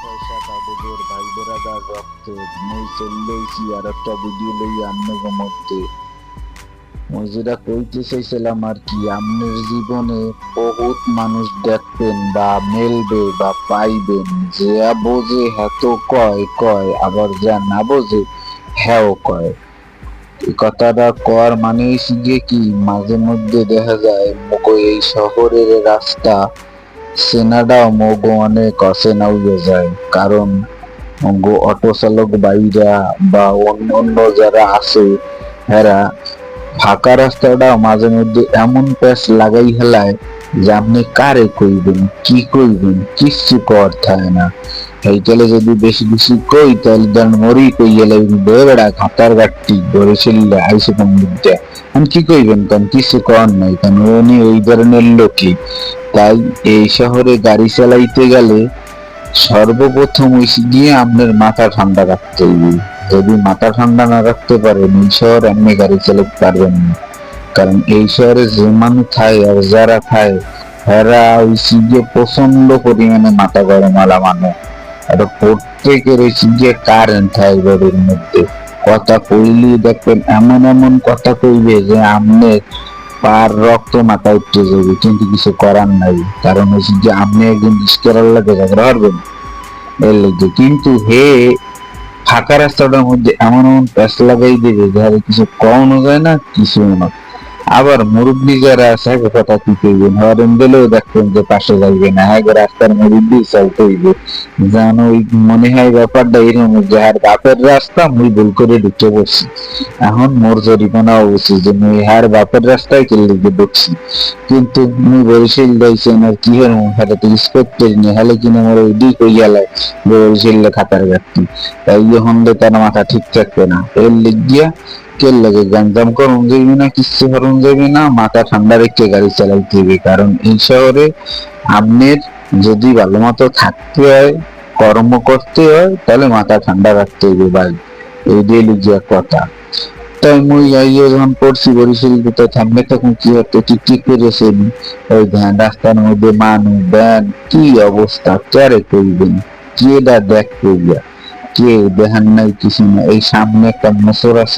পয়সা কাগজের ভাই বেড়াদার রক্তের মই চললেইছি আর একটা ভিডিও লই আপনাকে মধ্যে। মই যেটা কইতে চাইছিলাম আর কি, আপনার জীবনে বহুত মানুষ দেখবেন বা মেলবে বা পাইবেন, যে বোঝে হ্যাঁ তো কয় কয়, আবার যা না বোঝে হ্যাঁও কয়। এই কথাটা কর মানে গিয়ে কি, মাঝে মধ্যে দেখা যায় মগো এই শহরের রাস্তা চেনাটাও মগো অনেক অচেনা হয়ে যায়। কারণ মগো অটো চালক ভাইরা বা অন্য অন্য যারা আছে, এরা ফাঁকা রাস্তাটা মাঝে মধ্যে এমন প্যাচ লাগাই হেলায় যে আপনি কারে কইবেন কি কইবেন কিচ্ছু কথা না। এইটালে যদি বেশি বেশি কই তাহলে ধরেন মরি কই এলে বেড়া খাতার গাঠটি ধরে চললে আইসে মধ্যে আমি কি কইবেন কারণ কিছু কর নাই, কারণ উনি ওই ধরনের লোকই। তাই এই শহরে গাড়ি চালাইতে গেলে সর্বপ্রথম গিয়ে আপনার মাথা ঠান্ডা রাখতে হইবে। যদি মাথা ঠান্ডা না রাখতে পারেন এই শহর এমনি গাড়ি চালাতে পারবেন না। কারণ এই শহরে যে মানুষ খায় আর যারা খায় এরা ওই গিয়ে প্রচন্ড পরিমাণে মাথা গরম আলা মানুষ। এটা প্রত্যেকের ওই গিয়ে কারেন্ট থাকে ঘরের মধ্যে। কথা কইলি দেখবেন এমন এমন কথা কইবে যে আমনে পার রক্ত মাথা উঠতে যাবে, কিন্তু কিছু করার নাই। কারণ হচ্ছে যে আপনি একদিন ইস্কেরার লাগে ঝগড়া হারবেন এর লেগে, কিন্তু হে ফাঁকা রাস্তাটার মধ্যে এমন এমন প্যাচ লাগাই দেবে যারা কিছু কমও যায় না কিছু না। আবার মুরব্বী যারা আছে হ্যাঁ কথা কি কইবেন, হরেন দিলেও দেখবেন যে পাশে যাইবে না, হ্যাঁ রাস্তার মুরব্বী চলতে হইবে। যেন ওই মনে হয় ব্যাপারটা এরকম যে আর বাপের রাস্তা মুই ভুল করে ঢুকে পড়ছি, এখন মোর জরিমানা উচিত যে মুই হার বাপের রাস্তায় কেলে গিয়ে ঢুকছি। কিন্তু মুই বরিশাল যাইছেন আর কি হল হাতে তো রিসপেক্ট করি নি, হলে কিনা মোর ওই দিক হইয়ালে বরিশাল খাতার গাঠি। তাই এখন তার মাথা ঠিক থাকবে না, এর লিগিয়া কেল লাগে গ্যাঞ্জাম করুন যাইবে না, কিচ্ছু করুন যাইবে না, মাথা ঠান্ডা রেখে গাড়ি চালাইতে হবে। কারণ এই শহরে আপনার যদি ভালো মতো থাকতে হয় কর্ম করতে হয় তাহলে মাথা ঠান্ডা রাখতে হবে ভাই, এই দিয়ে লিগিয়া কথা। তাই মুই আইয়ে যখন পড়ছি বরিশাল তো থামবে তখন কি হতো ঠিক ঠিক করেছে ওই ধ্যান রাস্তার মধ্যে মানুষ ব্যান কি অবস্থা কারে কইবেন, কে দা দেখ কইয়া কে দেখান নাই কিছু না। এই সামনে একটা মোচর আছে